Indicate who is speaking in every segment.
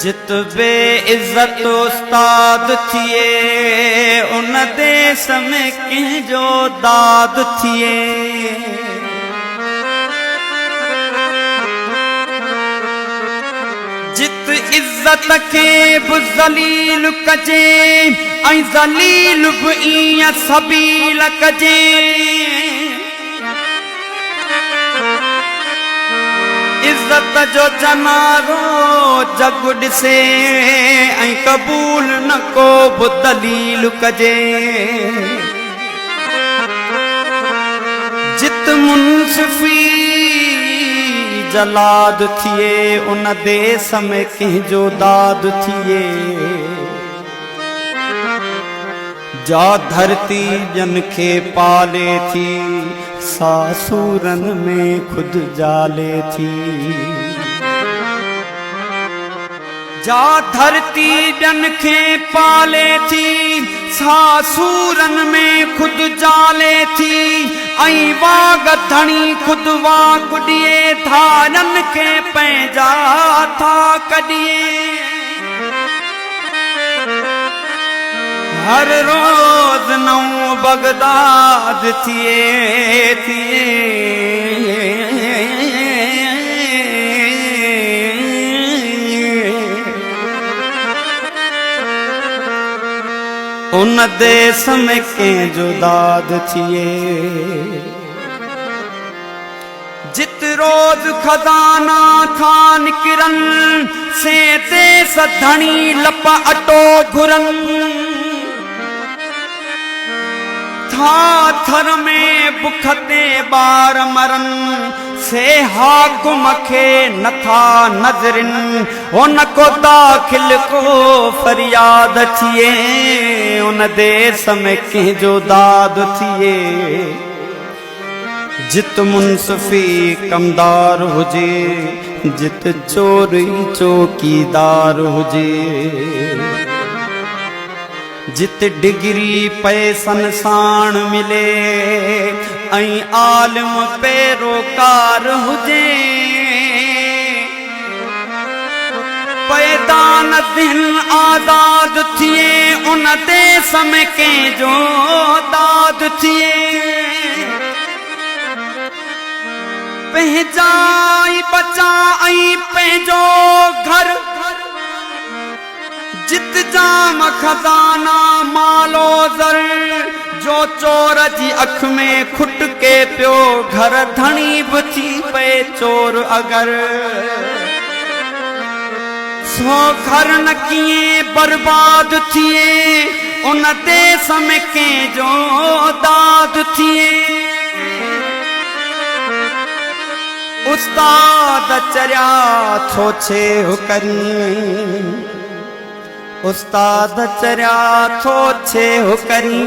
Speaker 1: जित बे इज्जत उस्ताद थिए उन देश में कंहिंजो दाद थिए। जित इज्जत के बि ज़लील कजे ऐं ज़लील बि ईअं सबील कजे। इज्जत जो जनारो जग ॾिसे ऐं क़बूल न को बि दलील कजे। जित मुंसिफ़ी जलाद थिए उन देश में कंहिंजो दाद थिए। जा धरती जन खे पाले थी सासूरन में खुद जाले थी। जा धरती जन खे पाले थी सासूरन में खुद जाले थी। ऐं वाग धणी खुद वाग ॾिए धारन खे पंहिंजा था कढिए। हर रोज नओं बगदाद थिए उन देश में कंहिंजो दाद थिए। जित रोज खजाना था निकिरन से देश धणी लप अटो घुरन। था थर में बुख ते ॿार मरन से हाकुम खे नथा नज़रिन। उन को दाखिल को फरियाद थिए उन देश में कंहिंजो दाद थिए। जित मुंसिफ़ी कमदार हुजे जित चोरी चौकीदार हुजे। जित डिग्री पैसन साण मिले ऐं आलिम पैरोकार हुजे। पैदान दिन आज़ाद थिए उन देश में कंहिंजो दाद थिए। पंहिंजा ई बचा ऐं पंहिंजो घर जित जाम खजाना मालो ज़र जो चोर जी अख में खुट के पियो घर धणी बि थी पए चोर अगर। सो घर न कीअं बर्बाद थिए उन देश में कंहिंजो दाद थिए। उस्ताद चरिया थो छे हो करी उस्ताद चरिया थो छे हो करी।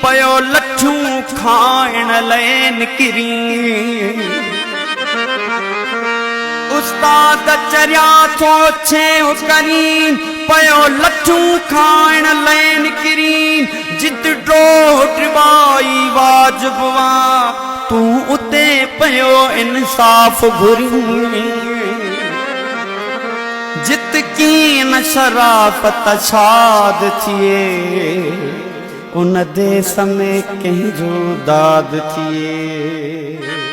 Speaker 1: पयो लठूं खाइण लाइ निकिरी। उस्ताद चरिया थो छे हो करी पयो लठूं खाइण लाइ निकिरी। जित ॾोह टिबाई वाजिब वा तूं उते पयो इंसाफ़ घुरी। जित कीअं न शराफ़त शाद थिए उन देश में कंहिंजो दाद थिए।